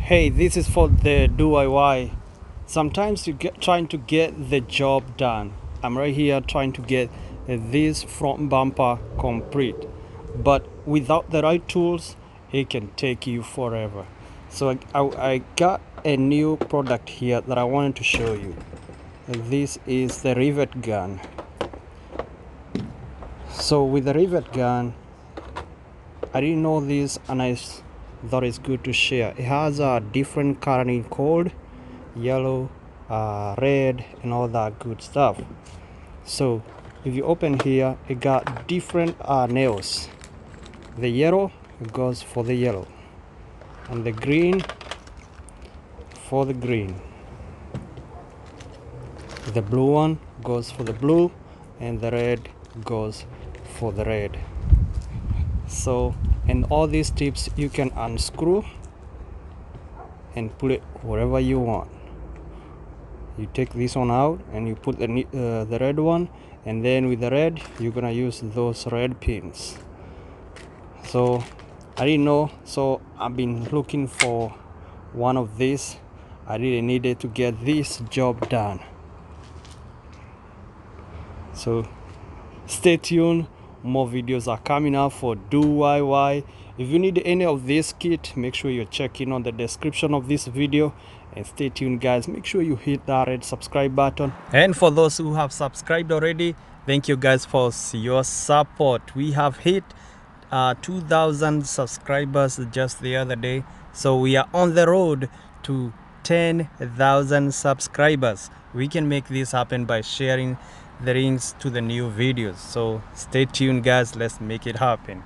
Hey, this is for the DIY. Sometimes you get trying to get the job done. I'm right here trying to get this front bumper complete, but without the right tools it can take you forever. So I got a new product here that I wanted to show you. This is the rivet gun. So with the rivet gun, I didn't know this and I thought it's good to share. It has a different coloring code, yellow, red, and all that good stuff. So if you open here, it got different nails. The yellow goes for the yellow, and the green for the green. The blue one goes for the blue, and the red goes for the red. So, and all these tips you can unscrew and put it wherever you want. You take this one out and you put the red one, and then with the red you're gonna use those red pins. So I didn't know, so I've been looking for one of these. I really needed to get this job done. So stay tuned, more videos are coming up for DIY. If you need any of this kit, make sure you're checking on the description of this video, and stay tuned guys. Make sure you hit that red subscribe button, and for those who have subscribed already, thank you guys for your support. We have hit 2,000 subscribers just the other day, so we are on the road to 10,000 subscribers. We can make this happen by sharing the links to the new videos. So stay tuned guys, let's make it happen.